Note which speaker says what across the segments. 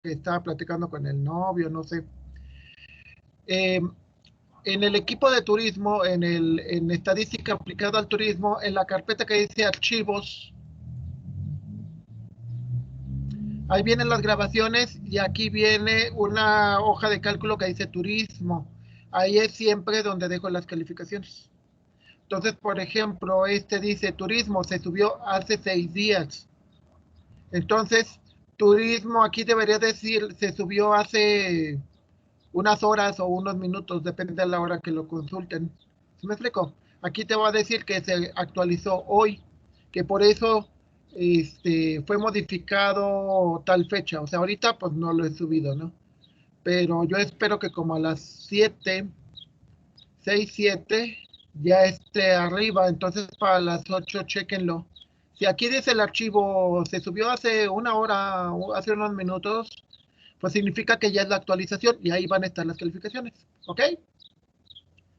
Speaker 1: que estaba platicando con el novio, no sé. En el equipo de turismo, en estadística aplicada al turismo, en la carpeta que dice archivos, ahí vienen las grabaciones y aquí viene una hoja de cálculo que dice turismo. Ahí es siempre donde dejo las calificaciones. Entonces, por ejemplo, este dice turismo, se subió hace 6 días. Entonces, turismo aquí debería decir, se subió hace unas horas o unos minutos, depende de la hora que lo consulten. ¿Sí me explico? Aquí te va a decir que se actualizó hoy, que por eso fue modificado tal fecha. O sea, ahorita pues no lo he subido, ¿no? Pero yo espero que como a las 7, 6, 7, ya esté arriba. Entonces para las 8, chéquenlo. Si aquí dice el archivo, se subió hace una hora, hace unos minutos, pues significa que ya es la actualización y ahí van a estar las calificaciones, ¿ok?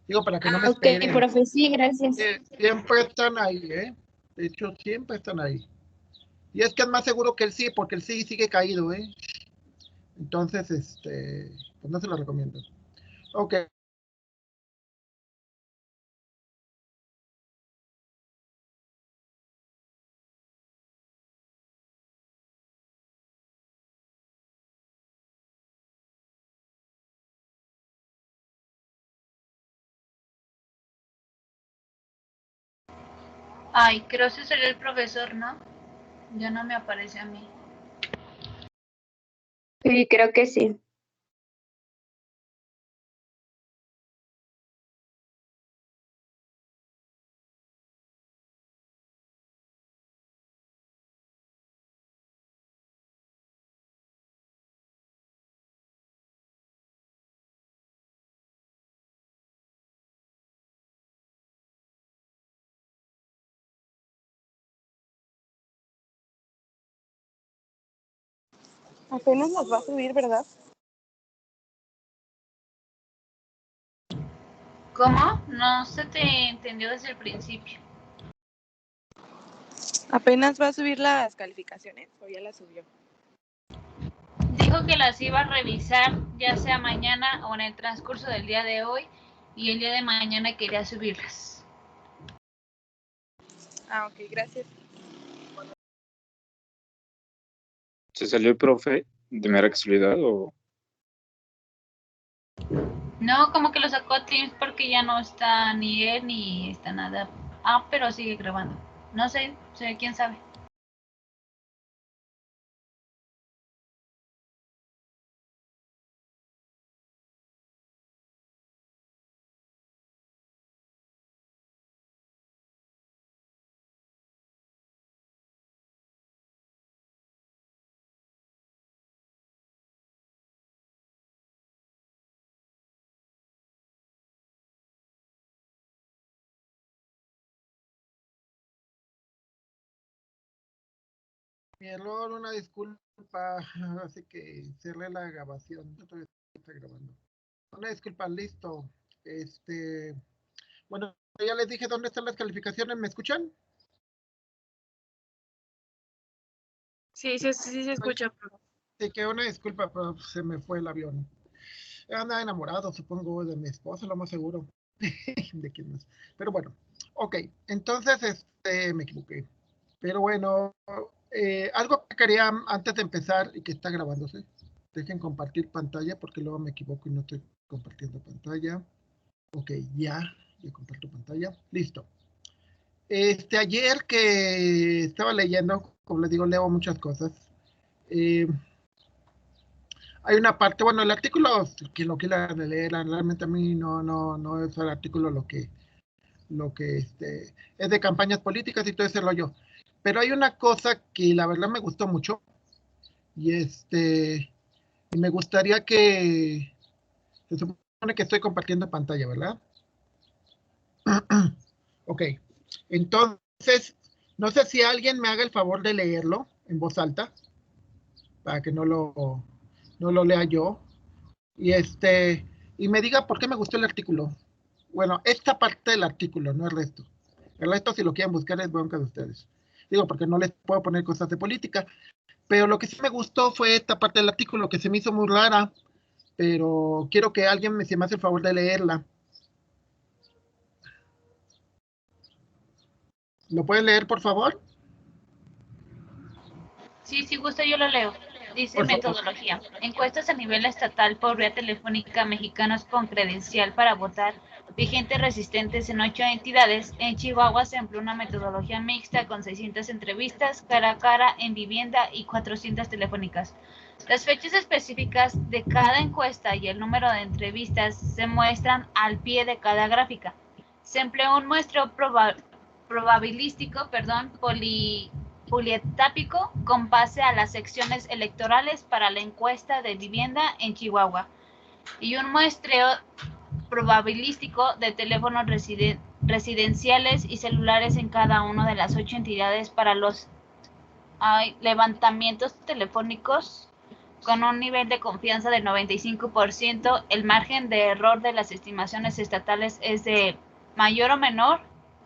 Speaker 1: Digo, para que no me
Speaker 2: Ok,
Speaker 1: esperen.
Speaker 2: profe, sí, gracias.
Speaker 1: Siempre están ahí, ¿eh? De hecho, siempre están ahí. Y es que es más seguro que el sí, porque el sí sigue caído, ¿eh? Entonces, pues no se lo recomiendo. Ok.
Speaker 3: Ay, creo que sería el profesor, ¿no? Ya no me aparece a mí.
Speaker 2: Sí, creo que sí.
Speaker 4: Apenas las va a subir, ¿verdad?
Speaker 3: ¿Cómo? No se te entendió desde el principio.
Speaker 4: Apenas va a subir las calificaciones, o ya las subió.
Speaker 3: Dijo que las iba a revisar ya sea mañana o en el transcurso del día de hoy y el día de mañana quería subirlas.
Speaker 4: Ah, ok, gracias.
Speaker 5: ¿Se salió el profe de mera casualidad o...?
Speaker 3: No, como que lo sacó Teams porque ya no está ni él ni está nada. Ah, pero sigue grabando. No sé, quién sabe.
Speaker 1: Mi error, una disculpa. Así que cerré la grabación. Yo todavía estoy grabando. Una disculpa, listo. Bueno, ya les dije dónde están las calificaciones. ¿Me escuchan?
Speaker 4: Sí, sí, sí se escucha.
Speaker 1: Sí, que una disculpa, pero se me fue el avión. Anda enamorado, supongo, de mi esposa, lo más seguro. De quién más. Pero bueno, ok. Entonces, me equivoqué. Pero bueno, algo que quería antes de empezar y que está grabándose. Dejen compartir pantalla porque luego me equivoco y no estoy compartiendo pantalla. Ok, ya comparto pantalla. Listo. Ayer que estaba leyendo, como les digo, leo muchas cosas. Eh, Hay una parte, bueno, el artículo, que lo quieran leer, realmente a mí no es el artículo lo que es de campañas políticas y todo ese rollo. Pero hay una cosa que la verdad me gustó mucho y y me gustaría que, se supone que estoy compartiendo pantalla, ¿verdad? Ok, entonces, no sé si alguien me haga el favor de leerlo en voz alta, para que no lo lea yo, y y me diga por qué me gustó el artículo. Bueno, esta parte del artículo, no el resto. El resto, si lo quieren buscar, es bronca de ustedes. Digo, porque no les puedo poner cosas de política, Pero lo que sí me gustó fue esta parte del artículo que se me hizo muy rara, pero quiero que alguien se me hace el favor de leerla. ¿Lo puede leer, por favor?
Speaker 3: Sí, si gusta yo lo leo. Dice
Speaker 1: Por favor.
Speaker 3: metodología. Encuestas a nivel estatal por vía telefónica mexicanos con credencial para votar, vigentes resistentes en 8 entidades. En Chihuahua se empleó una metodología mixta con 600 entrevistas cara a cara en vivienda y 400 telefónicas. Las fechas específicas de cada encuesta y el número de entrevistas se muestran al pie de cada gráfica. Se empleó un muestreo probabilístico, polietápico con base a las secciones electorales para la encuesta de vivienda en Chihuahua y un muestreo probabilístico de teléfonos residenciales y celulares en cada una de las 8 entidades para los levantamientos telefónicos con un nivel de confianza del 95%. El margen de error de las estimaciones estatales es de mayor o menor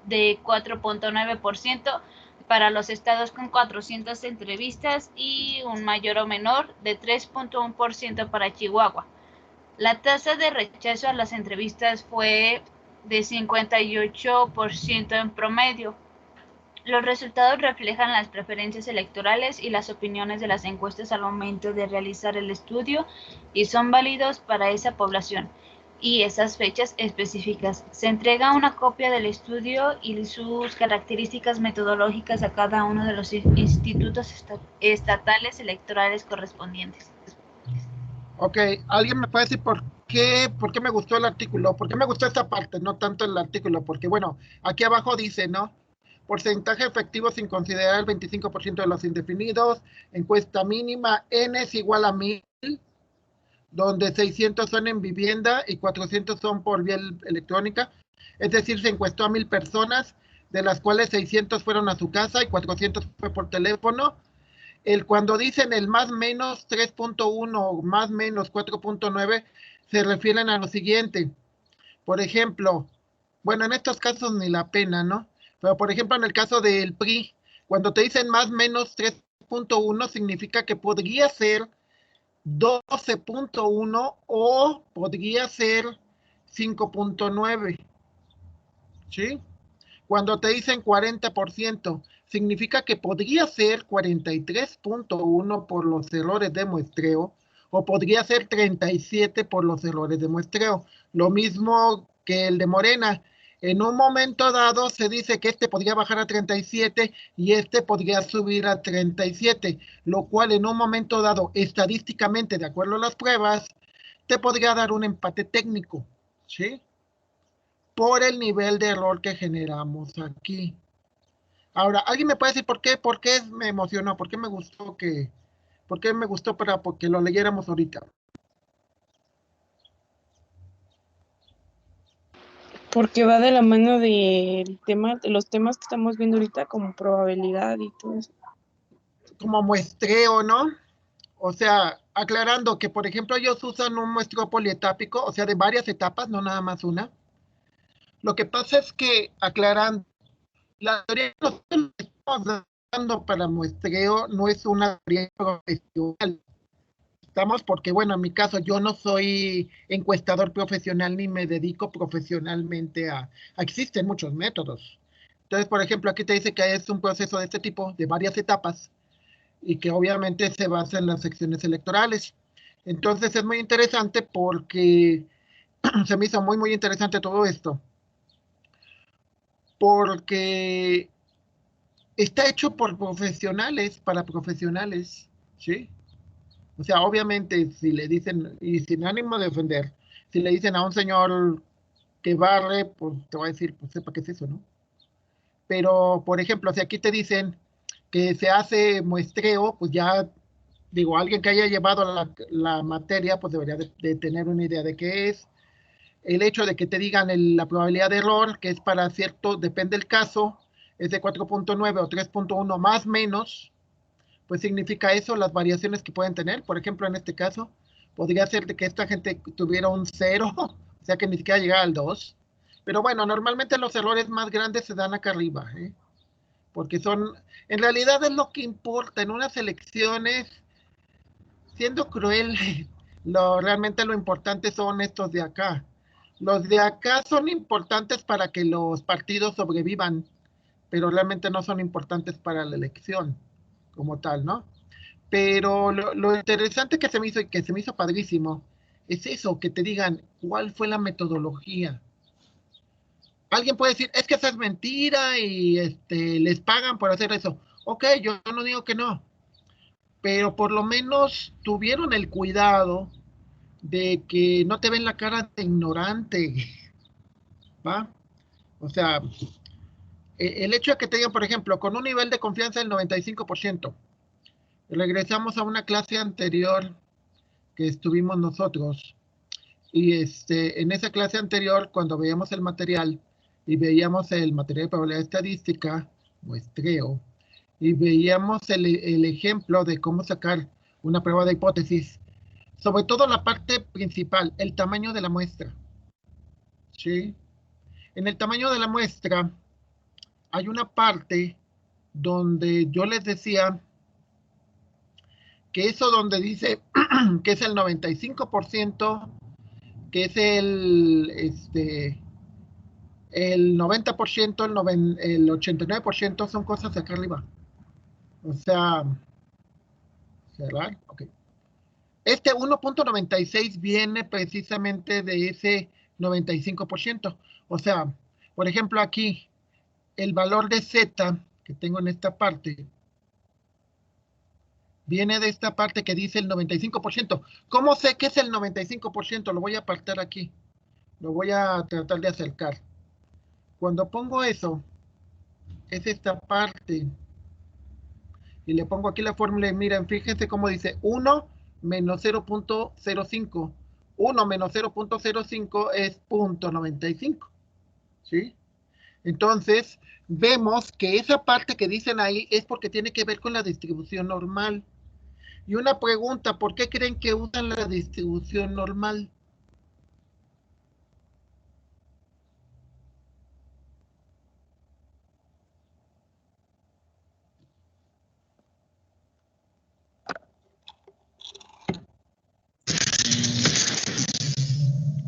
Speaker 3: de 4.9% para los estados con 400 entrevistas y un mayor o menor de 3.1% para Chihuahua. La tasa de rechazo a las entrevistas fue de 58% en promedio. Los resultados reflejan las preferencias electorales y las opiniones de las encuestas al momento de realizar el estudio y son válidos para esa población y esas fechas específicas. Se entrega una copia del estudio y sus características metodológicas a cada uno de los institutos estatales electorales correspondientes.
Speaker 1: Ok, ¿alguien me puede decir por qué me gustó el artículo? ¿Por qué me gustó esta parte? No tanto el artículo, porque bueno, aquí abajo dice, ¿no? Porcentaje efectivo sin considerar el 25% de los indefinidos, encuesta mínima, N es igual a 1000, donde 600 son en vivienda y 400 son por vía electrónica, es decir, se encuestó a 1000 personas, de las cuales 600 fueron a su casa y 400 fue por teléfono. Cuando dicen el más menos 3.1, más menos 4.9, se refieren a lo siguiente. Por ejemplo, bueno, en estos casos ni la pena, ¿no? Pero por ejemplo, en el caso del PRI, cuando te dicen más menos 3.1, significa que podría ser 12.1 o podría ser 5.9, ¿sí? Cuando te dicen 40%, significa que podría ser 43.1 por los errores de muestreo o podría ser 37 por los errores de muestreo. Lo mismo que el de Morena. En un momento dado se dice que este podría bajar a 37 y este podría subir a 37, lo cual en un momento dado, estadísticamente, de acuerdo a las pruebas, te podría dar un empate técnico, ¿sí? Por el nivel de error que generamos aquí. Ahora, ¿alguien me puede decir por qué? ¿Por qué me emocionó? ¿Por qué me gustó porque lo leyéramos ahorita?
Speaker 4: Porque va de la mano del tema, de los temas que estamos viendo ahorita, como probabilidad y todo eso.
Speaker 1: Como muestreo, ¿no? O sea, aclarando que, por ejemplo, ellos usan un muestreo polietápico, o sea, de varias etapas, no nada más una. Lo que pasa es que, aclarando, la teoría que nosotros estamos dando para muestreo no es una teoría profesional. Estamos porque, bueno, en mi caso, yo no soy encuestador profesional ni me dedico profesionalmente existen muchos métodos. Entonces, por ejemplo, aquí te dice que es un proceso de este tipo, de varias etapas, y que obviamente se basa en las secciones electorales. Entonces, es muy interesante porque se me hizo muy, muy interesante todo esto. Porque está hecho por profesionales, para profesionales, ¿sí? O sea, obviamente, si le dicen, y sin ánimo de ofender, si le dicen a un señor que barre, pues te va a decir, pues sepa qué es eso, ¿no? Pero, por ejemplo, si aquí te dicen que se hace muestreo, pues ya, digo, alguien que haya llevado la materia, pues debería de tener una idea de qué es. El hecho de que te digan la probabilidad de error, que es para cierto, depende del caso, es de 4.9 o 3.1 más menos, pues significa eso, las variaciones que pueden tener. Por ejemplo, en este caso, podría ser de que esta gente tuviera un 0, o sea que ni siquiera llegara al 2. Pero bueno, normalmente los errores más grandes se dan acá arriba, ¿eh? porque son, en realidad es lo que importa en unas elecciones, siendo cruel, realmente lo importante son estos de acá. Los de acá son importantes para que los partidos sobrevivan, pero realmente no son importantes para la elección como tal, ¿no? Pero lo interesante que se me hizo y que se me hizo padrísimo es eso, que te digan cuál fue la metodología. Alguien puede decir, es que eso es mentira y les pagan por hacer eso. Ok, yo no digo que no, pero por lo menos tuvieron el cuidado de que no te ven la cara de ignorante, ¿va? O sea, el hecho de que te digan, por ejemplo, con un nivel de confianza del 95%, regresamos a una clase anterior que estuvimos nosotros, y en esa clase anterior, cuando veíamos el material, y veíamos el material de probabilidad estadística, muestreo, y veíamos el ejemplo de cómo sacar una prueba de hipótesis, sobre todo la parte principal, el tamaño de la muestra, ¿sí? En el tamaño de la muestra hay una parte donde yo les decía que eso donde dice que es el 95%, que es el 90%, el 89% son cosas de acá arriba. O sea, cerrar, ok. Este 1.96 viene precisamente de ese 95%. O sea, por ejemplo aquí, el valor de Z que tengo en esta parte, viene de esta parte que dice el 95%. ¿Cómo sé que es el 95%? Lo voy a apartar aquí. Lo voy a tratar de acercar. Cuando pongo eso, es esta parte. Y le pongo aquí la fórmula y miren, fíjense cómo dice 1 menos 0.05. 1 menos 0.05 es 0.95. ¿Sí? Entonces, vemos que esa parte que dicen ahí es porque tiene que ver con la distribución normal. Y una pregunta, ¿por qué creen que usan la distribución normal?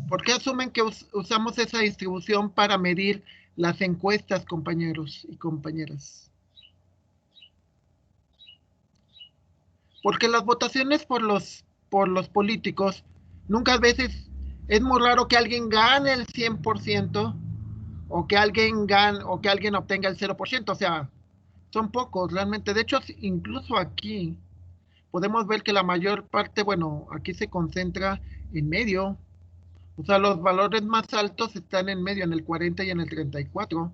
Speaker 1: ¿Por qué asumen que usamos esa distribución para medir las encuestas, compañeros y compañeras? Porque las votaciones por los políticos, nunca a veces es muy raro que alguien gane el 100% o que alguien gane o que alguien obtenga el 0%. O sea, son pocos realmente. De hecho, incluso aquí podemos ver que la mayor parte, bueno, aquí se concentra en medio. O sea, los valores más altos están en medio, en el 40 y en el 34.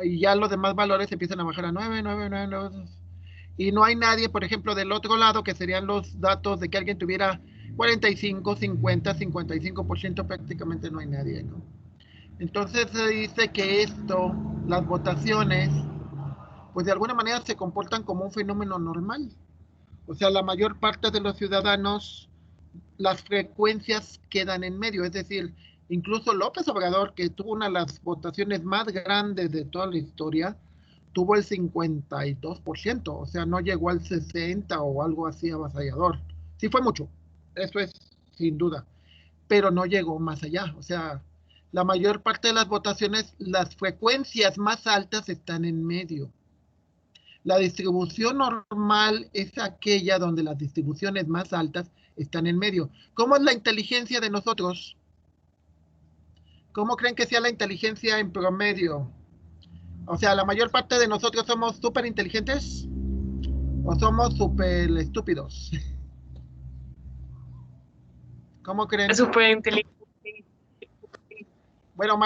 Speaker 1: Y ya los demás valores empiezan a bajar a 9, 9, 9, 9. Y no hay nadie, por ejemplo, del otro lado, que serían los datos de que alguien tuviera 45, 50, 55%, prácticamente no hay nadie, ¿no? Entonces se dice que esto, las votaciones, pues de alguna manera se comportan como un fenómeno normal. O sea, la mayor parte de los ciudadanos, las frecuencias quedan en medio, es decir, incluso López Obrador, que tuvo una de las votaciones más grandes de toda la historia, tuvo el 52%, o sea, no llegó al 60% o algo así avasallador. Sí fue mucho, eso es sin duda, pero no llegó más allá. O sea, la mayor parte de las votaciones, las frecuencias más altas están en medio. La distribución normal es aquella donde las distribuciones más altas están en medio. ¿Cómo es la inteligencia de nosotros? ¿Cómo creen que sea la inteligencia en promedio? O sea, la mayor parte de nosotros somos súper inteligentes o somos súper estúpidos. ¿Cómo creen?
Speaker 4: Súper inteligente.
Speaker 1: Bueno,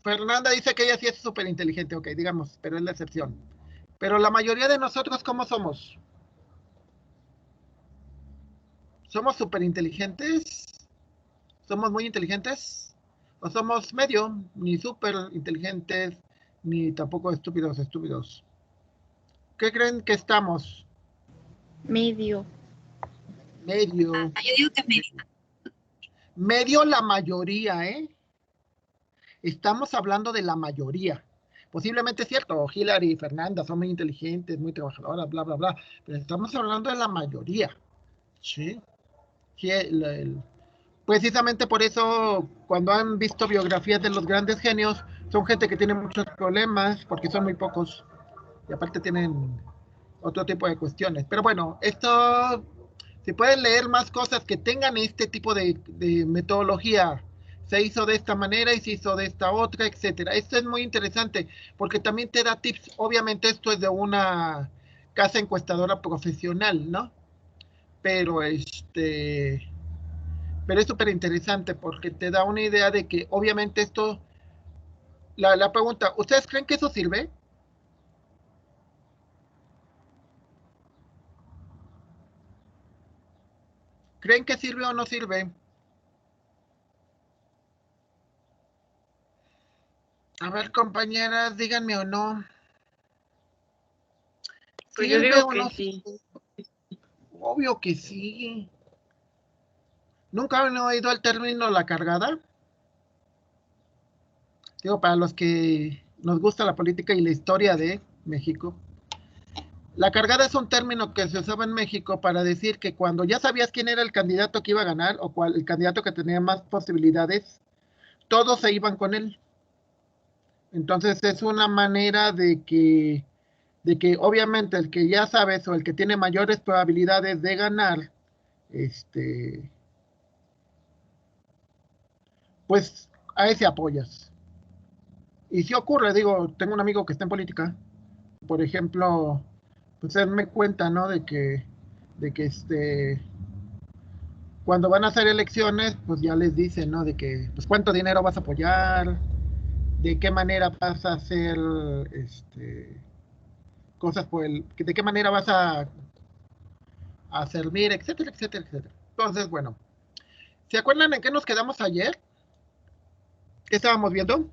Speaker 1: Fernanda dice que ella sí es súper inteligente, ok, digamos, pero es la excepción. Pero la mayoría de nosotros, ¿cómo somos? ¿Somos súper inteligentes? ¿Somos muy inteligentes? ¿O somos medio? Ni súper inteligentes, ni tampoco estúpidos. ¿Qué creen que estamos?
Speaker 2: Medio.
Speaker 1: Medio.
Speaker 3: Yo digo que medio.
Speaker 1: Medio la mayoría, ¿eh? Estamos hablando de la mayoría. Posiblemente es cierto, Hillary y Fernanda son muy inteligentes, muy trabajadoras, bla, bla, bla, pero estamos hablando de la mayoría, ¿sí? Sí, precisamente por eso, cuando han visto biografías de los grandes genios, son gente que tiene muchos problemas, porque son muy pocos, y aparte tienen otro tipo de cuestiones. Pero bueno, esto, si pueden leer más cosas que tengan este tipo de metodología, se hizo de esta manera y se hizo de esta otra, etcétera. Esto es muy interesante, porque también te da tips. Obviamente esto es de una casa encuestadora profesional, ¿no? Pero pero es súper interesante porque te da una idea de que obviamente esto, la pregunta, ¿ustedes creen que eso sirve? ¿Creen que sirve o no sirve? A ver, compañeras, díganme o no.
Speaker 4: Pues yo
Speaker 1: ¿Sirve
Speaker 4: digo
Speaker 1: o
Speaker 4: que
Speaker 1: no
Speaker 4: sí.
Speaker 1: sirve? Obvio que sí. ¿Nunca han oído el término la cargada? Digo, para los que nos gusta la política y la historia de México. La cargada es un término que se usaba en México para decir que cuando ya sabías quién era el candidato que iba a ganar o el candidato que tenía más posibilidades, todos se iban con él. Entonces es una manera de que obviamente el que ya sabes o el que tiene mayores probabilidades de ganar, pues a ese apoyas. Y si ocurre, digo, tengo un amigo que está en política, por ejemplo, pues él me cuenta, ¿no? De que cuando van a hacer elecciones, pues ya les dicen, ¿no? De que, pues cuánto dinero vas a apoyar, de qué manera vas a hacer, cosas de qué manera vas a servir, etcétera, etcétera, etcétera. Entonces, bueno, ¿se acuerdan en qué nos quedamos ayer? ¿Qué estábamos viendo?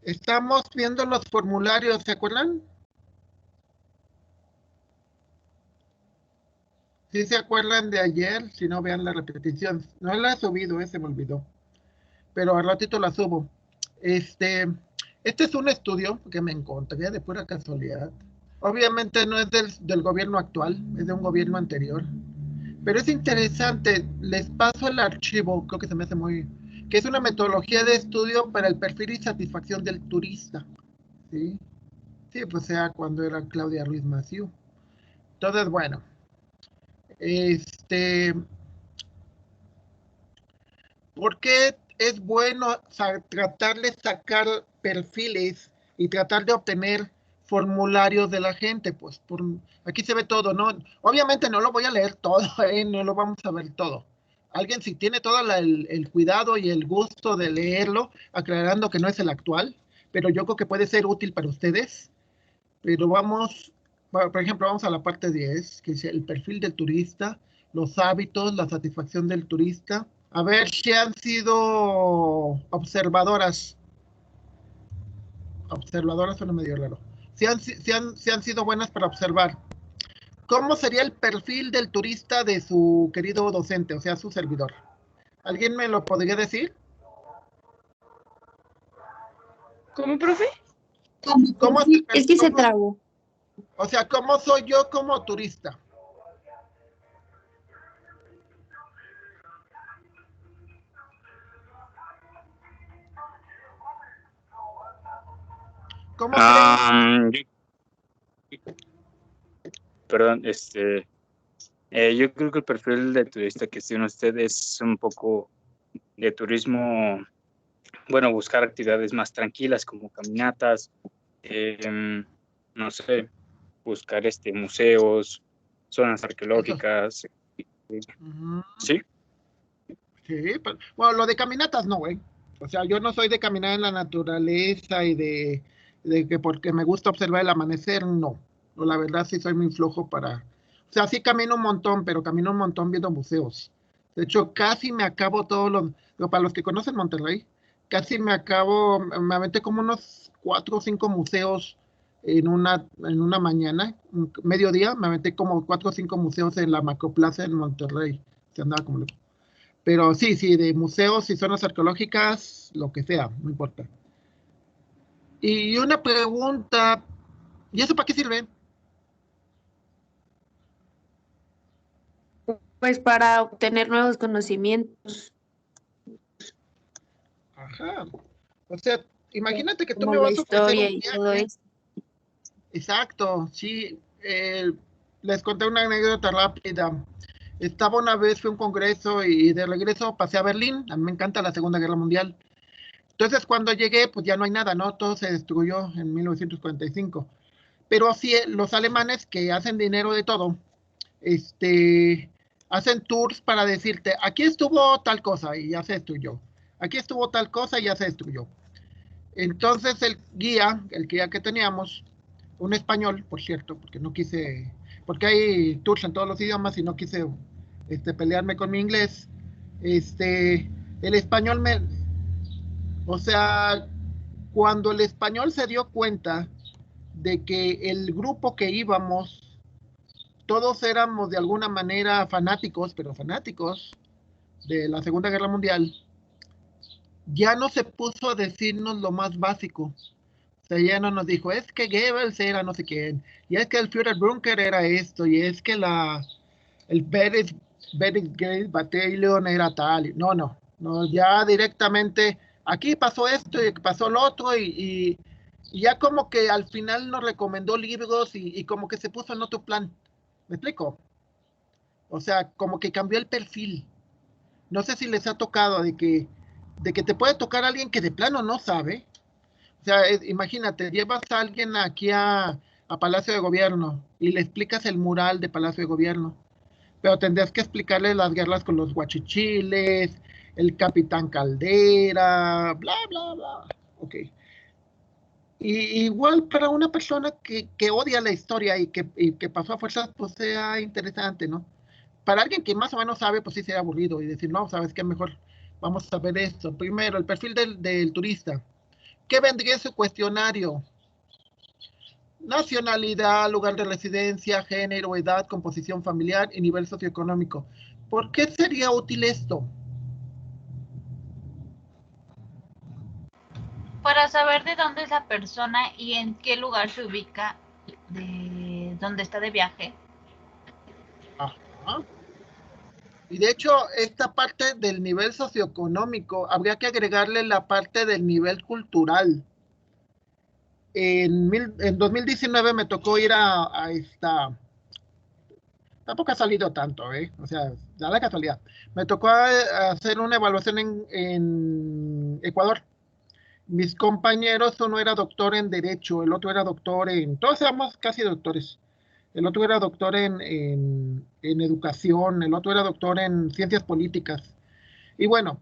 Speaker 1: Estamos viendo los formularios, ¿se acuerdan? ¿Sí se acuerdan de ayer? Si no, vean la repetición. No la he subido, se me olvidó. Pero al ratito la subo. Este es un estudio que me encontré de pura casualidad. Obviamente no es del gobierno actual, es de un gobierno anterior. Pero es interesante, les paso el archivo, creo que se me hace muy... que es una metodología de estudio para el perfil y satisfacción del turista. ¿Sí? Sí, pues sea cuando era Claudia Ruiz Massieu. Entonces, bueno, este, ¿por qué es bueno tratar de sacar perfiles y tratar de obtener formularios de la gente? Pues aquí se ve todo, ¿no? Obviamente no lo voy a leer todo, no lo vamos a ver todo. Alguien si tiene todo el cuidado y el gusto de leerlo, aclarando que no es el actual, pero yo creo que puede ser útil para ustedes. Pero vamos, por ejemplo, vamos a la parte 10, que es el perfil del turista, los hábitos, la satisfacción del turista. A ver si han sido observadoras. Observadoras suena medio raro. Si han sido buenas para observar. ¿Cómo sería el perfil del turista de su querido docente, o sea, su servidor? ¿Alguien me lo podría decir?
Speaker 4: ¿Cómo, profe?
Speaker 1: ¿Cómo
Speaker 2: Es que se trabó.
Speaker 1: O sea, ¿cómo soy yo como turista? ¿Cómo creen?
Speaker 5: Perdón, yo creo que el perfil de turista que tiene usted es un poco de turismo, bueno, buscar actividades más tranquilas como caminatas, no sé, buscar museos, zonas arqueológicas. Sí.
Speaker 1: Sí, pero, bueno, lo de caminatas no, güey. O sea, yo no soy de caminar en la naturaleza y de que porque me gusta observar el amanecer, no. No, la verdad sí soy muy flojo para... O sea, sí camino un montón, pero camino un montón viendo museos. De hecho, casi me acabo todos para los que conocen Monterrey, casi me aventé como unos 4 o 5 museos en una mañana, mediodía, me aventé como 4 o 5 museos en la Macroplaza en Monterrey. Se andaba como loco. Pero sí, sí, de museos y zonas arqueológicas, lo que sea, no importa. Y una pregunta, ¿y eso para qué sirve?
Speaker 2: Pues para obtener nuevos conocimientos,
Speaker 1: Ajá. O sea, imagínate que tú
Speaker 2: como
Speaker 1: me
Speaker 2: la
Speaker 1: vas a ofrecer
Speaker 2: historia
Speaker 1: un
Speaker 2: y todo
Speaker 1: viaje.
Speaker 2: eso.
Speaker 1: Exacto, sí. Les conté una anécdota rápida. Estaba una vez, fui a un congreso y de regreso pasé a Berlín. A mí me encanta la Segunda Guerra Mundial. Entonces, cuando llegué, pues ya no hay nada, ¿no? Todo se destruyó en 1945. Pero sí, los alemanes que hacen dinero de todo, hacen tours para decirte, aquí estuvo tal cosa y ya se destruyó. Aquí estuvo tal cosa y ya se destruyó. Entonces el guía que teníamos, un español, por cierto, porque no quise, porque hay tours en todos los idiomas y no quise pelearme con mi inglés, el español o sea, cuando el español se dio cuenta de que el grupo que íbamos, todos éramos de alguna manera fanáticos, pero fanáticos de la Segunda Guerra Mundial, ya no se puso a decirnos lo más básico. O sea, ya no nos dijo, es que Goebbels era no sé quién, y es que el Führerbunker era esto, y es que el Berwick Battalion era tal. No, no, no, ya directamente, aquí pasó esto y pasó lo otro, y ya como que al final nos recomendó libros y como que se puso en otro plan. ¿Me explico? O sea, como que cambió el perfil. No sé si les ha tocado de que te puede tocar alguien que de plano no sabe. O sea, imagínate, llevas a alguien aquí a Palacio de Gobierno y le explicas el mural de Palacio de Gobierno, pero tendrías que explicarle las guerras con los guachichiles, el Capitán Caldera, bla, bla, bla. Ok. Y igual para una persona que odia la historia y que pasó a fuerzas, pues sea interesante, ¿no? Para alguien que más o menos sabe, pues sí sería aburrido y decir, no, ¿sabes qué? Mejor vamos a ver esto. Primero, el perfil del turista. ¿Qué vendría en su cuestionario? Nacionalidad, lugar de residencia, género, edad, composición familiar y nivel socioeconómico. ¿Por qué sería útil esto?
Speaker 3: Para saber de dónde es la persona y en qué lugar se ubica de dónde está de viaje.
Speaker 1: Ajá. Y de hecho, esta parte del nivel socioeconómico, habría que agregarle la parte del nivel cultural. En 2019 me tocó ir a esta. Tampoco ha salido tanto, ¿eh? O sea, da la casualidad. Me tocó hacer una evaluación en Ecuador. Mis compañeros, uno era doctor en Derecho, el otro era doctor todos éramos casi doctores. El otro era doctor en Educación, el otro era doctor en Ciencias Políticas. Y bueno,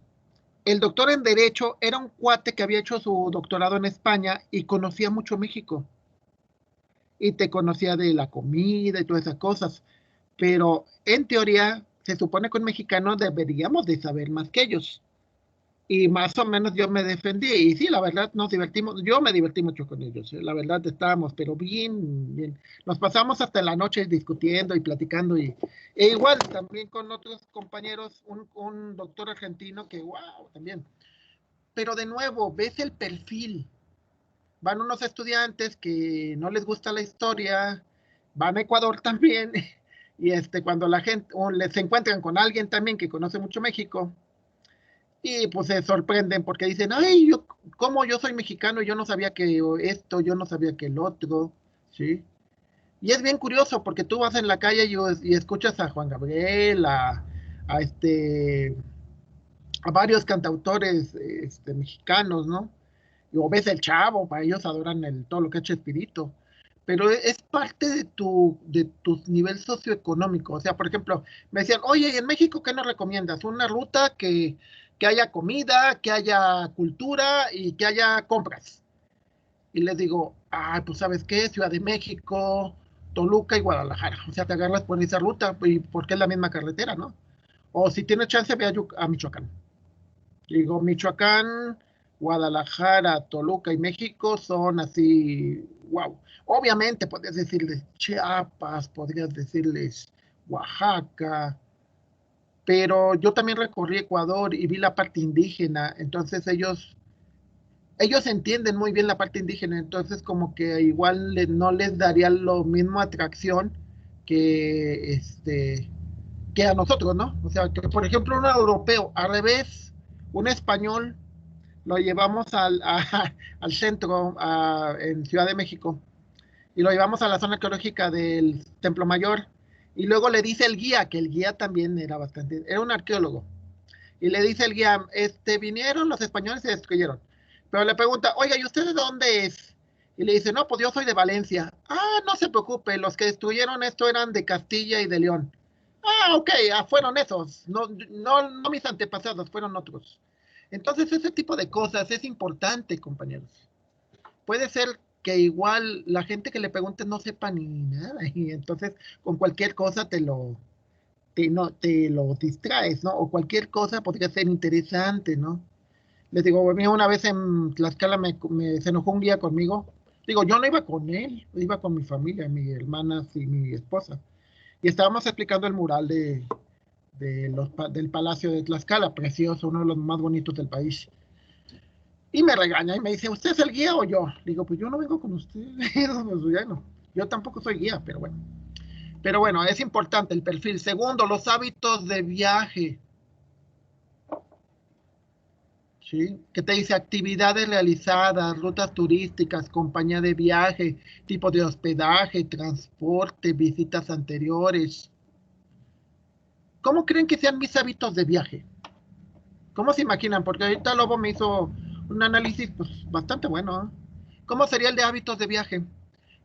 Speaker 1: el doctor en Derecho era un cuate que había hecho su doctorado en España y conocía mucho México. Y te conocía de la comida y todas esas cosas. Pero en teoría, se supone que un mexicano deberíamos de saber más que ellos. Y más o menos yo me defendí. Y sí, la verdad nos divertimos. Yo me divertí mucho con ellos. La verdad estábamos, pero bien, bien. Nos pasamos hasta la noche discutiendo y platicando. E igual también con otros compañeros, un doctor argentino que, wow, también. Pero de nuevo, ves el perfil. Van unos estudiantes que no les gusta la historia, van a Ecuador también, y cuando la gente, o se encuentran con alguien también que conoce mucho México, y pues se sorprenden porque dicen, ay, ¿cómo yo soy mexicano y yo no sabía que esto, yo no sabía que el otro, ¿sí? Y es bien curioso porque tú vas en la calle y escuchas a Juan Gabriel, a, a varios cantautores mexicanos, ¿no? O ves el Chavo, para ellos adoran todo lo que ha hecho Espíritu, pero es parte de tu nivel socioeconómico. O sea, por ejemplo, me decían, oye, ¿y en México qué nos recomiendas? Una ruta que haya comida, que haya cultura y que haya compras. Y les digo, pues ¿sabes qué? Ciudad de México, Toluca y Guadalajara. O sea, te agarras por esa ruta y porque es la misma carretera, ¿no? O si tienes chance, ve a Michoacán. Digo, Michoacán, Guadalajara, Toluca y México son así, wow. Obviamente podrías decirles Chiapas, podrías decirles Oaxaca, pero yo también recorrí Ecuador y vi la parte indígena, entonces ellos entienden muy bien la parte indígena, entonces como que igual no les daría lo mismo atracción que que a nosotros, ¿no? O sea, que por ejemplo un europeo, al revés, un español, lo llevamos al centro, en Ciudad de México, y lo llevamos a la zona arqueológica del Templo Mayor, y luego le dice el guía, que el guía también era un arqueólogo, y le dice el guía, vinieron los españoles y se destruyeron. Pero le pregunta, oiga, ¿y usted de dónde es? Y le dice, no, pues yo soy de Valencia. Ah, no se preocupe, los que destruyeron esto eran de Castilla y de León. Ah, ok, fueron esos, no mis antepasados, fueron otros. Entonces ese tipo de cosas es importante, compañeros. Puede ser que igual la gente que le pregunte no sepa ni nada, y entonces con cualquier cosa te lo distraes, ¿no? O cualquier cosa podría ser interesante, ¿no? Les digo, a mí una vez en Tlaxcala se enojó un guía conmigo. Digo, yo no iba con él, iba con mi familia, mis hermanas y mi esposa. Y estábamos explicando el mural del Palacio de Tlaxcala, precioso, uno de los más bonitos del país. Y me regaña y me dice, ¿usted es el guía o yo? Digo, pues yo no vengo con usted. Bueno, yo tampoco soy guía, pero bueno. Pero bueno, es importante el perfil. Segundo, los hábitos de viaje. ¿Sí? ¿Qué te dice? Actividades realizadas, rutas turísticas, compañía de viaje, tipo de hospedaje, transporte, visitas anteriores. ¿Cómo creen que sean mis hábitos de viaje? ¿Cómo se imaginan? Porque ahorita Lobo me hizo un análisis pues, bastante bueno, ¿eh? ¿Cómo sería el de hábitos de viaje?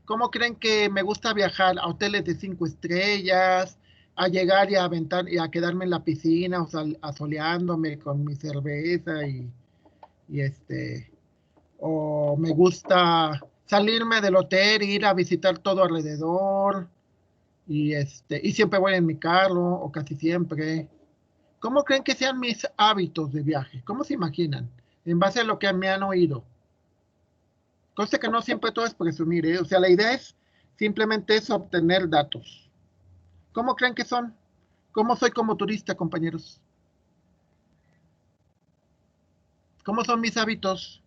Speaker 1: ¿Cómo creen que me gusta viajar a hoteles de 5 estrellas, a llegar y a aventar y a quedarme en la piscina, o sea, asoleándome con mi cerveza y o me gusta salirme del hotel, ir a visitar todo alrededor y siempre voy en mi carro o casi siempre? ¿Cómo creen que sean mis hábitos de viaje? ¿Cómo se imaginan? En base a lo que me han oído. Cosa que no siempre todo es presumir, ¿eh? O sea, la idea es simplemente es obtener datos. ¿Cómo creen que son? ¿Cómo soy como turista, compañeros? ¿Cómo son mis hábitos?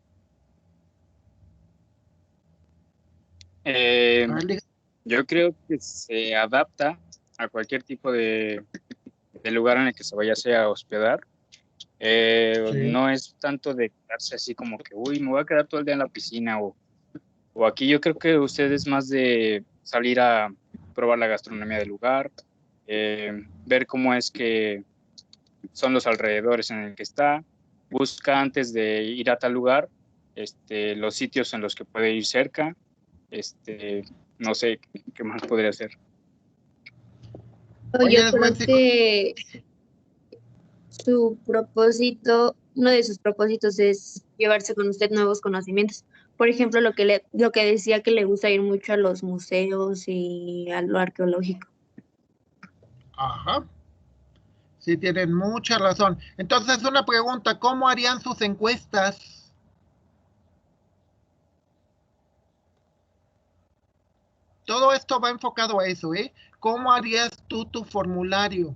Speaker 5: Yo creo que se adapta a cualquier tipo de lugar en el que se vaya a hospedar. Sí. No es tanto de quedarse así como que, uy, me voy a quedar todo el día en la piscina o aquí. Yo creo que usted es más de salir a probar la gastronomía del lugar, ver cómo es que son los alrededores en el que está, busca antes de ir a tal lugar los sitios en los que puede ir cerca, no sé qué más podría hacer.
Speaker 2: Yo creo que uno de sus propósitos es llevarse con usted nuevos conocimientos. Por ejemplo, lo que decía que le gusta ir mucho a los museos y a lo arqueológico.
Speaker 1: Ajá. Sí, tienen mucha razón. Entonces, una pregunta, ¿cómo harían sus encuestas? Todo esto va enfocado a eso, ¿eh? ¿Cómo harías tú tu formulario?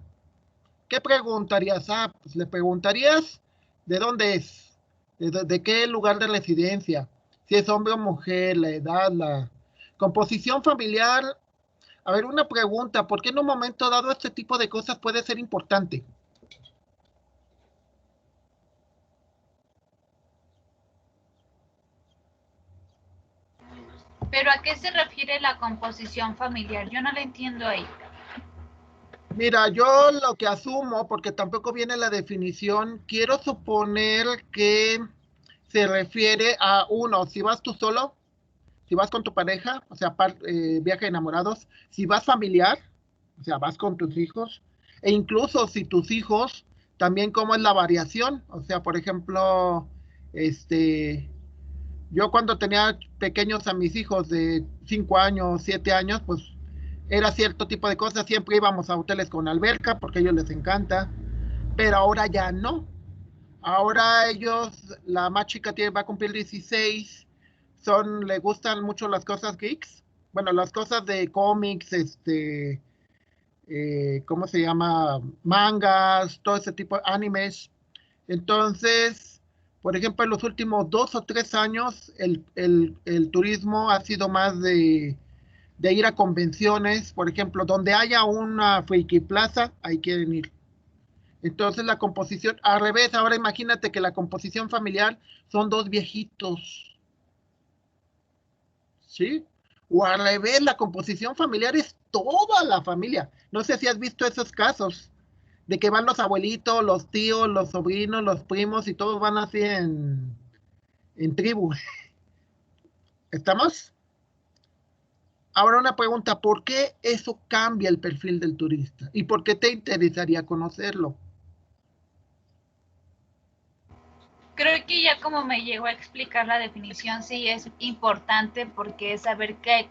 Speaker 1: ¿Qué preguntarías? Pues le preguntarías de dónde es, de qué lugar de residencia, si es hombre o mujer, la edad, la composición familiar. A ver, una pregunta, ¿por qué en un momento dado este tipo de cosas puede ser importante?
Speaker 3: ¿Pero a qué se refiere la composición familiar? Yo no la entiendo ahí.
Speaker 1: Mira, yo lo que asumo, porque tampoco viene la definición, quiero suponer que se refiere a uno, si vas tú solo, si vas con tu pareja, o sea, viaje de enamorados, si vas familiar, o sea, vas con tus hijos, e incluso si tus hijos, también cómo es la variación, o sea, por ejemplo, yo cuando tenía pequeños a mis hijos de 5 años, 7 años, pues era cierto tipo de cosas, siempre íbamos a hoteles con alberca porque a ellos les encanta, pero ahora ya no. Ahora ellos, la más chica va a cumplir 16, le gustan mucho las cosas geeks, bueno, las cosas de cómics, ¿cómo se llama? Mangas, todo ese tipo de animes. Entonces, por ejemplo, en los últimos 2 o 3 años, el turismo ha sido más de ir a convenciones, por ejemplo, donde haya una Friki Plaza, ahí quieren ir. Entonces la composición, al revés, ahora imagínate que la composición familiar son 2 viejitos, ¿sí? O al revés, la composición familiar es toda la familia. No sé si has visto esos casos, de que van los abuelitos, los tíos, los sobrinos, los primos, y todos van así en tribu. ¿Estamos? Ahora una pregunta, ¿por qué eso cambia el perfil del turista? ¿Y por qué te interesaría conocerlo?
Speaker 3: Creo que ya como me llegó a explicar la definición, sí es importante porque es saber qué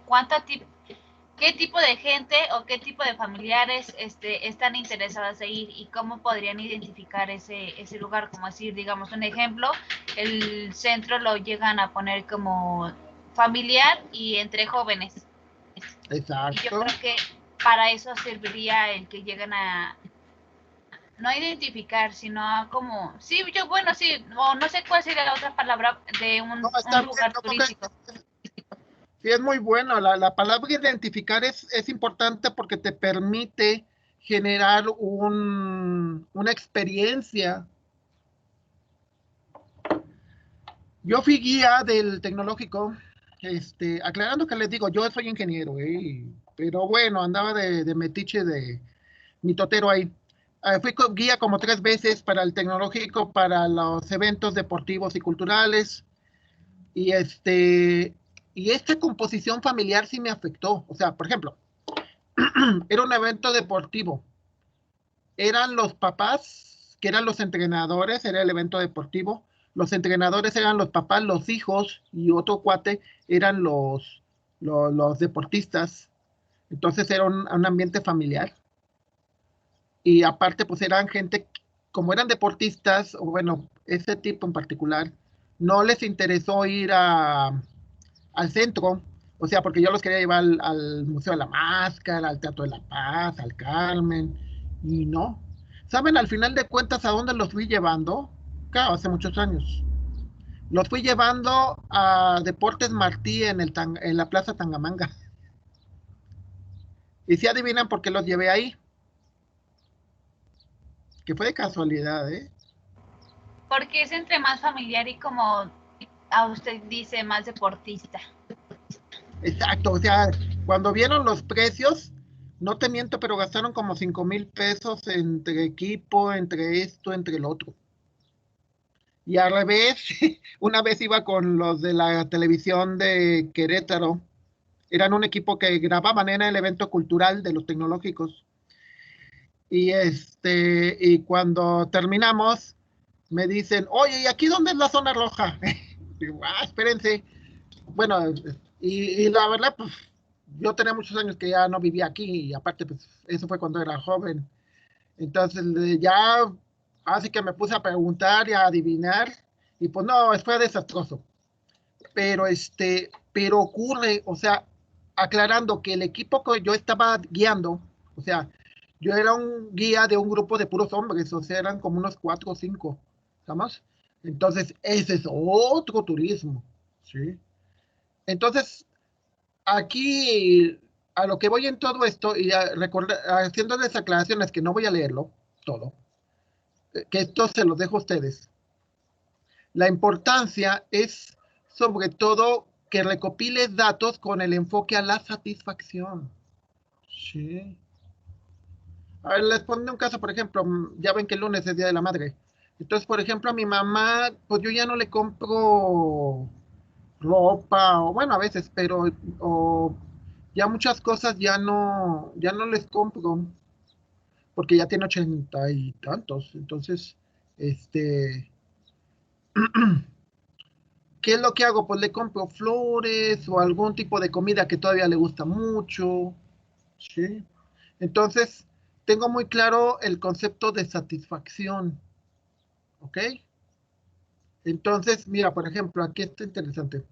Speaker 3: tipo de gente o qué tipo de familiares están interesadas en ir y cómo podrían identificar ese lugar. Como decir, digamos, un ejemplo, el centro lo llegan a poner como familiar y entre jóvenes. Y yo
Speaker 1: Exacto.
Speaker 3: creo que para eso serviría el que lleguen a no identificar, sino a como, sí, yo, bueno, sí, o no sé cuál sería la otra palabra de
Speaker 1: No, está
Speaker 3: un
Speaker 1: bien,
Speaker 3: lugar
Speaker 1: no,
Speaker 3: turístico.
Speaker 1: sí, es muy bueno. La palabra identificar es importante porque te permite generar una experiencia. Yo fui guía del tecnológico, aclarando que les digo, yo soy ingeniero, pero bueno, andaba de metiche de mitotero ahí. Fui guía como 3 veces para el tecnológico, para los eventos deportivos y culturales, y y esta composición familiar sí me afectó. O sea, por ejemplo, era un evento deportivo. Eran los papás, que eran los entrenadores, era el evento deportivo. Los entrenadores eran los papás, los hijos y otro cuate eran los deportistas. Entonces era un ambiente familiar. Y aparte, pues eran gente, como eran deportistas, o bueno, ese tipo en particular, no les interesó ir al centro, o sea, porque yo los quería llevar al Museo de la Máscara, al Teatro de la Paz, al Carmen, y no. ¿Saben al final de cuentas a dónde los fui llevando? Claro, hace muchos años. Los fui llevando a Deportes Martí en la Plaza Tangamanga. Y si adivinan por qué los llevé ahí, que fue de casualidad, ¿eh?
Speaker 3: Porque es entre más familiar y como a usted dice, más deportista.
Speaker 1: Exacto, o sea, cuando vieron los precios, no te miento, pero gastaron como 5,000 pesos entre equipo, entre esto, entre el otro. Y al revés, una vez iba con los de la televisión de Querétaro, eran un equipo que grababan en el evento cultural de los tecnológicos. Y cuando terminamos, me dicen, oye, ¿y aquí dónde es la zona roja? Digo, espérense. Bueno, y la verdad, pues yo tenía muchos años que ya no vivía aquí, y aparte, pues eso fue cuando era joven. Entonces ya, así que me puse a preguntar y a adivinar, y pues no, fue desastroso. Pero ocurre, o sea, aclarando que el equipo que yo estaba guiando, o sea, yo era un guía de un grupo de puros hombres, o sea, eran como unos 4 o 5, ¿estamos? Entonces, ese es otro turismo, ¿sí? Entonces, aquí a lo que voy en todo esto y haciéndoles aclaraciones que no voy a leerlo todo, que esto se los dejo a ustedes. La importancia es sobre todo que recopiles datos con el enfoque a la satisfacción. Sí. A ver, les pongo un caso, por ejemplo, ya ven que el lunes es Día de la Madre. Entonces, por ejemplo, a mi mamá, pues yo ya no le compro ropa, o bueno, a veces, pero o ya muchas cosas ya no les compro, porque ya tiene 80 y tantos. Entonces, este, ¿qué es lo que hago? Pues le compro flores o algún tipo de comida que todavía le gusta mucho, ¿sí? Entonces, tengo muy claro el concepto de satisfacción, ¿ok? Entonces, mira, por ejemplo, aquí está interesante.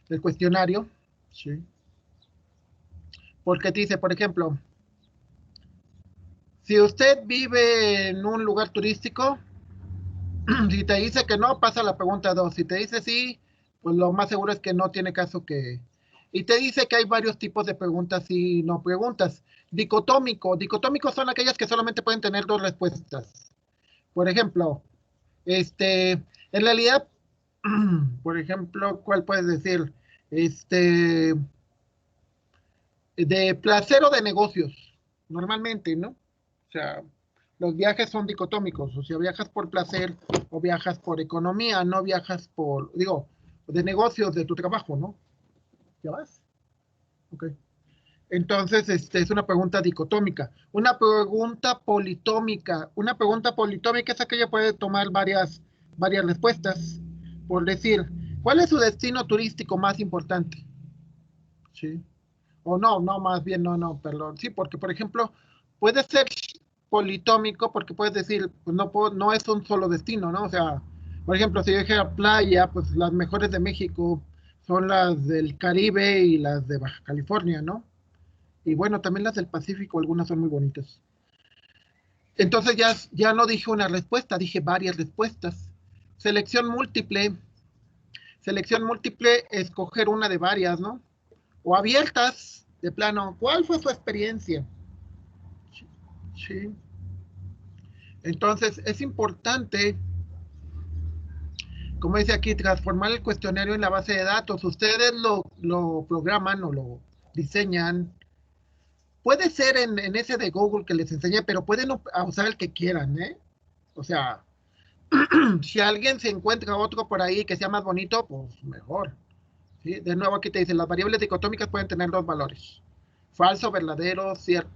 Speaker 1: El cuestionario, ¿sí? Porque te dice, por ejemplo, Si usted vive en un lugar turístico, si te dice que no, pasa la pregunta 2. Si te dice sí, pues lo más seguro es que no tiene caso que... Y te dice que hay varios tipos de preguntas y no preguntas. Dicotómico. Dicotómicos son aquellas que solamente pueden tener 2 respuestas. Por ejemplo, en realidad, por ejemplo, ¿cuál puedes decir? De placer o de negocios, normalmente, ¿no? O sea, los viajes son dicotómicos, o sea, viajas por placer o viajas por economía, no viajas por, digo, de negocios, de tu trabajo, ¿no? ¿Ya vas? Ok. Entonces, es una pregunta dicotómica. Una pregunta politómica. Una pregunta politómica es aquella que puede tomar varias respuestas. Por decir, ¿cuál es su destino turístico más importante? Sí. O no, más bien, no, perdón. Sí, porque, por ejemplo, puede ser politómico porque puedes decir, pues no es un solo destino, ¿no? O sea, por ejemplo, si yo dijera playa, pues las mejores de México son las del Caribe y las de Baja California, ¿no? Y bueno, también las del Pacífico, algunas son muy bonitas. Entonces ya no dije una respuesta, dije varias respuestas. Selección múltiple, escoger una de varias, ¿no? O abiertas, de plano, ¿cuál fue su experiencia? Sí. Entonces, es importante, como dice aquí, transformar el cuestionario en la base de datos. Ustedes lo programan o lo diseñan. Puede ser en ese de Google que les enseñé, pero pueden usar el que quieran, ¿eh? O sea, si alguien se encuentra otro por ahí que sea más bonito, pues mejor. ¿Sí? De nuevo aquí te dice, las variables dicotómicas pueden tener 2 valores. Falso, verdadero, cierto,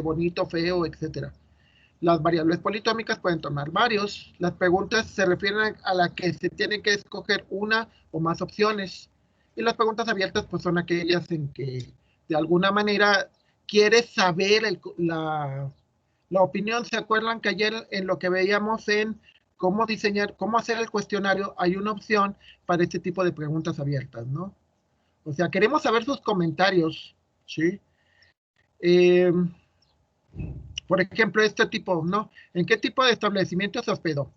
Speaker 1: bonito, feo, etcétera. Las variables politómicas pueden tomar varios. Las preguntas se refieren a la que se tienen que escoger una o más opciones. Y las preguntas abiertas pues son aquellas en que de alguna manera quieres saber la opinión. ¿Se acuerdan que ayer en lo que veíamos en cómo diseñar, cómo hacer el cuestionario, hay una opción para este tipo de preguntas abiertas, ¿no? O sea, queremos saber sus comentarios, ¿sí? Por ejemplo, este tipo, ¿no? ¿En qué tipo de establecimiento se hospedó?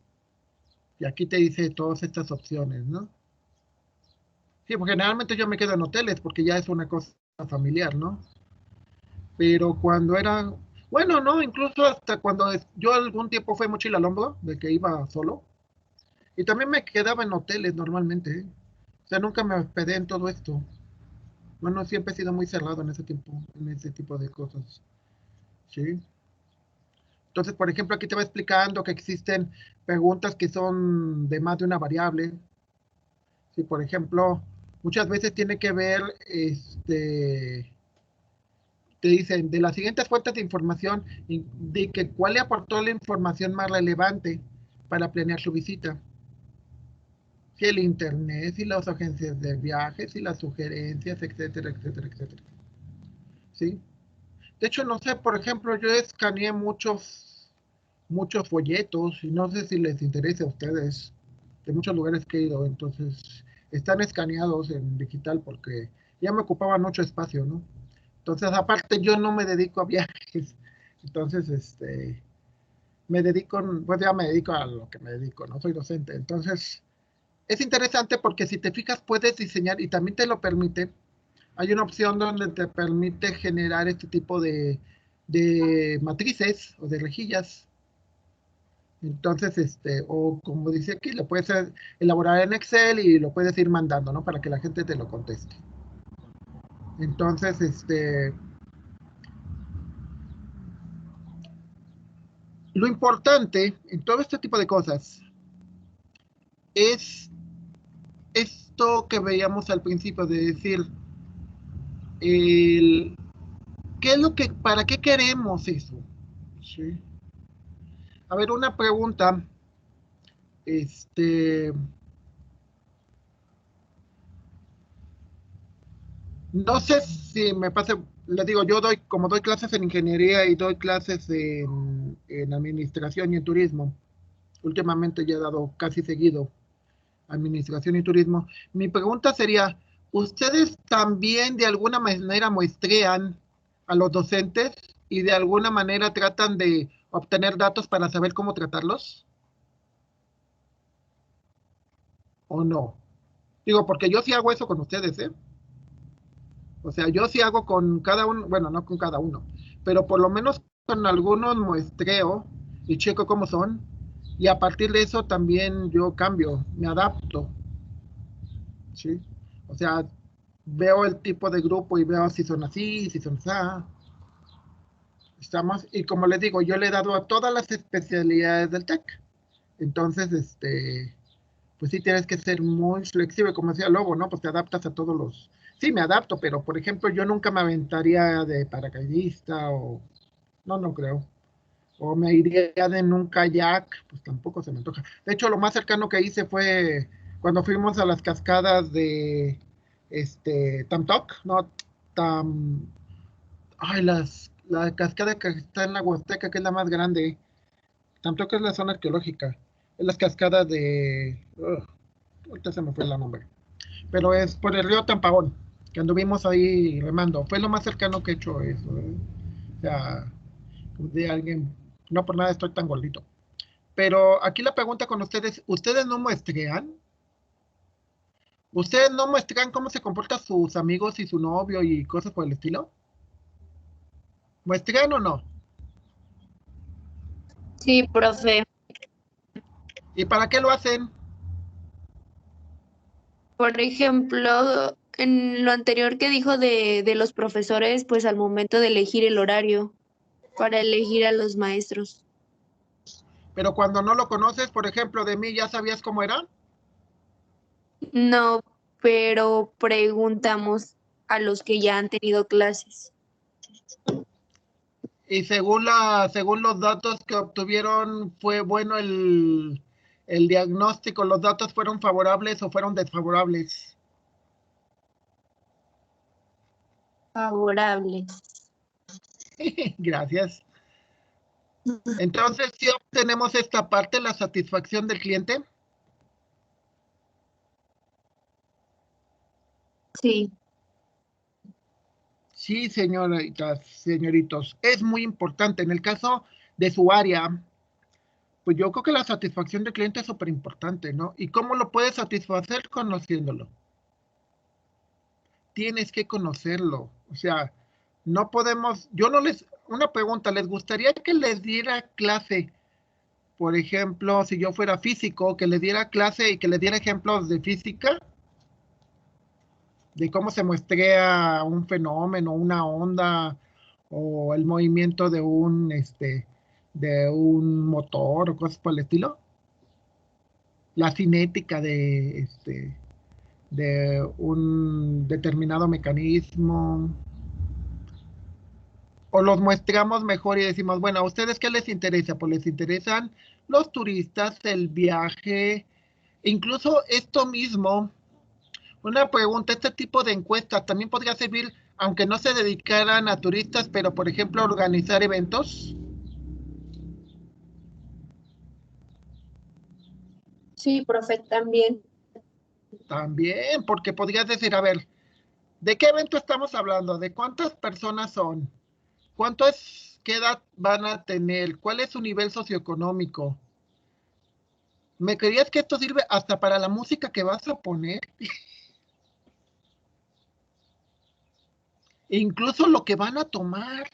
Speaker 1: Y aquí te dice todas estas opciones, ¿no? Sí, porque generalmente yo me quedo en hoteles porque ya es una cosa familiar, ¿no? Pero cuando era, bueno, no, incluso hasta cuando yo algún tiempo fui mochila al hombro, de que iba solo, y también me quedaba en hoteles normalmente, ¿eh? O sea, nunca me hospedé en todo esto. Bueno, siempre he sido muy cerrado en ese tiempo, en ese tipo de cosas, ¿sí? Entonces, por ejemplo, aquí te va explicando que existen preguntas que son de más de una variable. Si, por ejemplo, muchas veces tiene que ver, te dicen, de las siguientes fuentes de información, de que cuál le aportó la información más relevante para planear su visita. Si el internet, si las agencias de viajes, si las sugerencias, etcétera, etcétera, etcétera. ¿Sí? De hecho, no sé, por ejemplo, yo escaneé muchos folletos y no sé si les interesa a ustedes de muchos lugares que he ido, entonces están escaneados en digital porque ya me ocupaban mucho espacio, ¿no? Entonces, aparte yo no me dedico a viajes, entonces, pues ya me dedico a lo que me dedico, ¿no? Soy docente, entonces es interesante porque si te fijas puedes diseñar y también te lo permite. Hay una opción donde te permite generar este tipo de matrices o de rejillas. Entonces, o como dice aquí, lo puedes elaborar en Excel y lo puedes ir mandando, ¿no? Para que la gente te lo conteste. Entonces, lo importante en todo este tipo de cosas es esto que veíamos al principio de decir, ¿qué es lo que, para qué queremos eso? ¿Sí? A ver, una pregunta, no sé si me pase, les digo, yo como doy clases en ingeniería y doy clases en administración y en turismo, últimamente ya he dado casi seguido administración y turismo. Mi pregunta sería, ¿ustedes también de alguna manera muestrean a los docentes y de alguna manera tratan de obtener datos para saber cómo tratarlos? ¿O no? Digo, porque yo sí hago eso con ustedes, ¿eh? O sea, yo sí hago con cada uno, bueno, no con cada uno, pero por lo menos con algunos muestreo y checo cómo son, y a partir de eso también yo cambio, me adapto, ¿sí? O sea, veo el tipo de grupo y veo si son así, si son así. Estamos, y como les digo, yo le he dado a todas las especialidades del TEC. Entonces, pues sí tienes que ser muy flexible, como decía Lobo, ¿no? Pues te adaptas a todos los... Sí, me adapto, pero por ejemplo, yo nunca me aventaría de paracaidista o... No, no creo. O me iría en un kayak, pues tampoco se me antoja. De hecho, lo más cercano que hice fue cuando fuimos a las cascadas de Tamtoc, ¿no? Tam... Ay, la cascada que está en la Huasteca, que es la más grande. Tamtoc es la zona arqueológica. Es las cascadas de... ahorita se me fue el nombre. Pero es por el río Tampagón, que anduvimos ahí remando. Fue lo más cercano que he hecho eso. O sea, de alguien... No por nada estoy tan gordito. Pero aquí la pregunta con ustedes, ¿ustedes no muestrean? ¿Ustedes no muestran cómo se comportan sus amigos y su novio y cosas por el estilo? ¿Muestran o no?
Speaker 2: Sí, profe.
Speaker 1: ¿Y para qué lo hacen?
Speaker 2: Por ejemplo, en lo anterior que dijo de los profesores, pues al momento de elegir el horario para elegir a los maestros.
Speaker 1: Pero cuando no lo conoces, por ejemplo, de mí, ¿ya sabías cómo era?
Speaker 2: No, pero preguntamos a los que ya han tenido clases.
Speaker 1: Y según los datos que obtuvieron, ¿fue bueno el diagnóstico? ¿Los datos fueron favorables o fueron desfavorables?
Speaker 2: Favorables.
Speaker 1: Gracias. Entonces, si obtenemos esta parte, la satisfacción del cliente.
Speaker 2: Sí,
Speaker 1: Sí, señoritas, señoritos, es muy importante. En el caso de su área, pues yo creo que la satisfacción del cliente es súper importante, ¿no? ¿Y cómo lo puedes satisfacer? Conociéndolo. Tienes que conocerlo. O sea, no podemos, yo no les, una pregunta, ¿les gustaría que les diera clase? Por ejemplo, si yo fuera físico, que les diera clase y que les diera ejemplos de física, de cómo se muestrea un fenómeno, una onda, o el movimiento de un motor o cosas por el estilo. La cinética de un determinado mecanismo. O los muestramos mejor y decimos, bueno, ¿a ustedes qué les interesa? Pues les interesan los turistas, el viaje, incluso esto mismo. Una pregunta, este tipo de encuestas también podría servir, aunque no se dedicaran a turistas, pero por ejemplo a organizar eventos.
Speaker 2: sí, profe, también.
Speaker 1: También, porque podrías decir, a ver, ¿de qué evento estamos hablando? ¿De cuántas personas son? ¿Qué edad van a tener? ¿Cuál es su nivel socioeconómico? ¿Me creías que esto sirve hasta para la música que vas a poner? Incluso lo que van a tomar.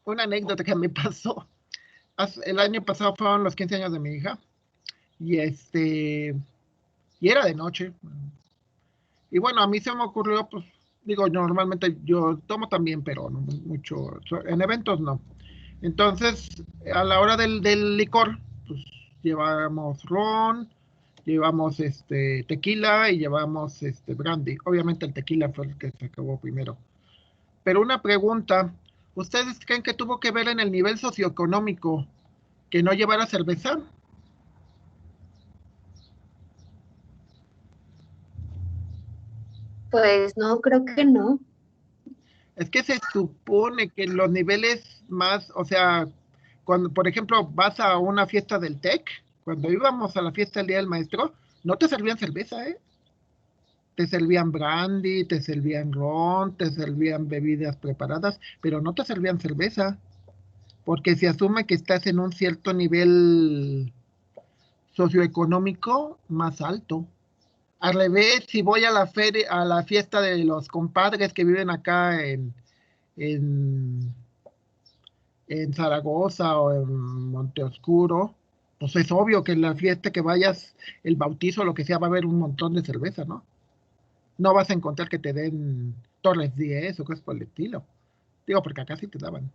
Speaker 1: Una anécdota que me pasó. El año pasado fueron los 15 años de mi hija. Y y era de noche. Y bueno, a mí se me ocurrió, pues, digo, normalmente yo tomo también, pero no mucho, en eventos no. Entonces, a la hora del licor, pues llevamos ron, llevamos tequila y llevamos brandy. Obviamente el tequila fue el que se acabó primero. Pero una pregunta, ¿ustedes creen que tuvo que ver en el nivel socioeconómico que no llevara cerveza?
Speaker 2: Pues no, creo que no.
Speaker 1: Es que se supone que los niveles más, o sea, cuando, por ejemplo, vas a una fiesta del TEC, cuando íbamos a la fiesta del Día del Maestro, no te servían cerveza, ¿eh? Te servían brandy, te servían ron, te servían bebidas preparadas, pero no te servían cerveza, porque se asume que estás en un cierto nivel socioeconómico más alto. Al revés, si voy a la feria, a la fiesta de los compadres que viven acá en, en Zaragoza o en Monteoscuro, pues es obvio que en la fiesta que vayas, el bautizo o lo que sea, va a haber un montón de cerveza, ¿no? No vas a encontrar que te den Torres 10 o cosas por el estilo. Digo, porque acá sí te daban.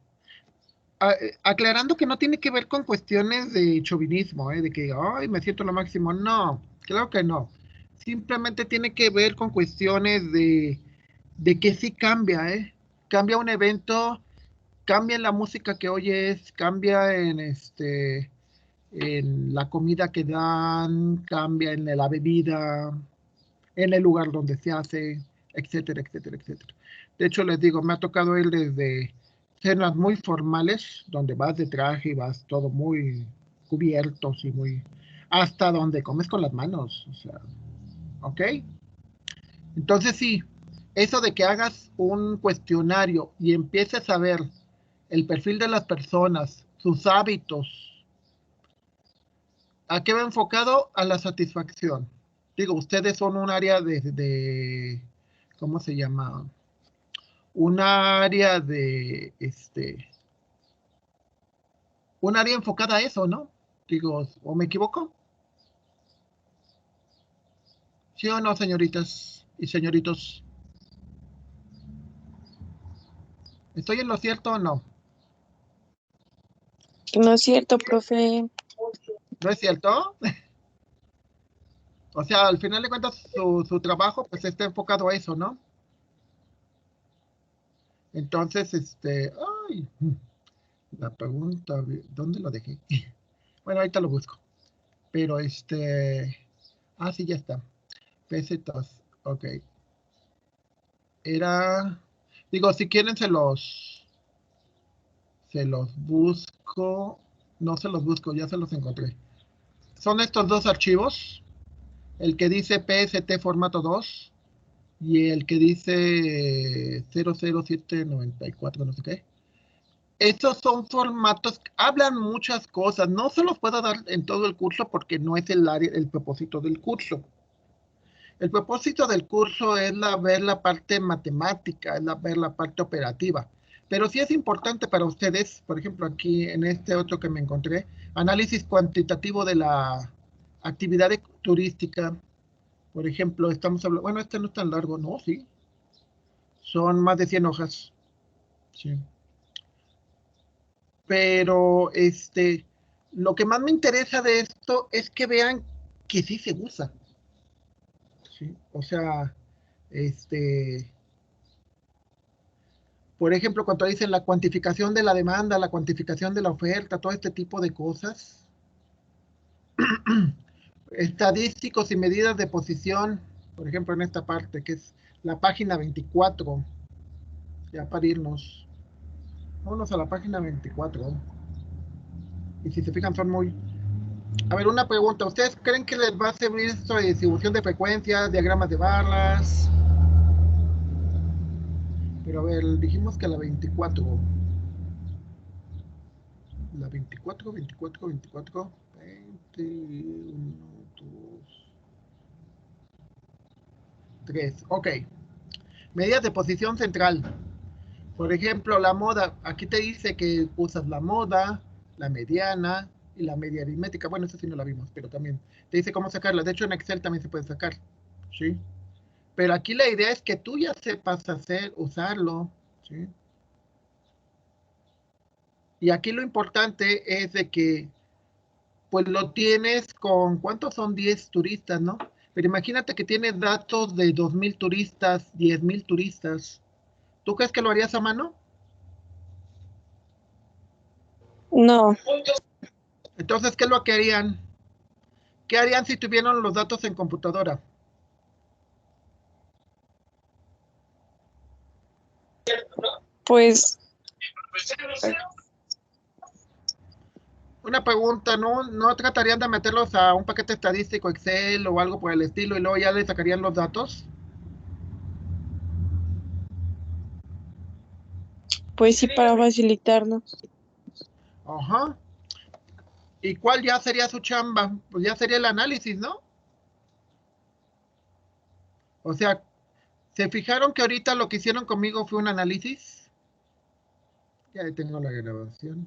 Speaker 1: Aclarando que no tiene que ver con cuestiones de chauvinismo, de que, ay, me siento lo máximo. No, claro que no. Simplemente tiene que ver con cuestiones de que sí cambia, Cambia un evento, cambia en la música que oyes, cambia en la comida que dan, cambia en la bebida, en el lugar donde se hace, etcétera, etcétera, etcétera. De hecho, les digo, me ha tocado ir desde cenas muy formales, donde vas de traje y vas todo muy cubiertos y muy... hasta donde comes con las manos, o sea, ¿ok? Entonces sí, eso de que hagas un cuestionario y empieces a ver el perfil de las personas, sus hábitos, ¿a qué va enfocado? A la satisfacción. Digo, ustedes son un área ¿cómo se llama? Un área un área enfocada a eso, ¿no? Digo, ¿o me equivoco? ¿Sí o no, señoritas y señoritos? ¿Estoy en lo cierto o no?
Speaker 4: No es cierto, profe.
Speaker 1: ¿No es cierto? O sea, al final de cuentas, su trabajo, pues, está enfocado a eso, ¿no? Entonces, ay, la pregunta, ¿dónde lo dejé? Bueno, ahorita lo busco. Pero, sí, ya está. Pesetas, ok. Era, digo, si quieren se los busco. No se los busco, ya se los encontré. Son estos dos archivos. El que dice PST formato 2 y el que dice 00794, no sé qué. Estos son formatos, hablan muchas cosas. No se los puedo dar en todo el curso porque no es el propósito del curso. El propósito del curso es ver la parte matemática, ver la parte operativa. Pero sí es importante para ustedes, por ejemplo, aquí en este otro que me encontré, análisis cuantitativo de la actividad turística. Por ejemplo, estamos hablando, bueno, este no es tan largo, no, sí. Son más de 100 hojas. Sí. Pero lo que más me interesa de esto es que vean que sí se usa. ¿Sí? O sea, por ejemplo, cuando dicen la cuantificación de la demanda, la cuantificación de la oferta, todo este tipo de cosas, estadísticos y medidas de posición, por ejemplo, en esta parte, que es la página 24, ya para irnos, vámonos a la página 24, y si se fijan son muy... A ver, una pregunta, ¿ustedes creen que les va a servir esto de distribución de frecuencias, diagramas de barras? Pero a ver, dijimos que la 24, 21, 2, 3, ok. Medidas de posición central. Por ejemplo, la moda, aquí te dice que usas la moda, la mediana y la media aritmética. Bueno, eso sí no la vimos, pero también te dice cómo sacarla. De hecho, en Excel también se puede sacar, ¿sí? Pero aquí la idea es que tú ya sepas usarlo, ¿sí? Y aquí lo importante es de que, pues lo tienes con, ¿cuántos son 10 turistas, no? Pero imagínate que tienes datos de 2,000 turistas, 10,000 turistas. ¿Tú crees que lo harías a mano?
Speaker 4: No,
Speaker 1: Entonces, ¿qué es lo que harían? ¿Qué harían si tuvieran los datos en computadora?
Speaker 4: pues
Speaker 1: Una pregunta, ¿no tratarían de meterlos a un paquete estadístico Excel o algo por el estilo y luego ya le sacarían los datos?
Speaker 4: Pues sí, para facilitarnos.
Speaker 1: Ajá. ¿Y cuál ya sería su chamba? Pues ya sería el análisis, ¿no? O sea, ¿se fijaron que ahorita lo que hicieron conmigo fue un análisis? Ya tengo la grabación.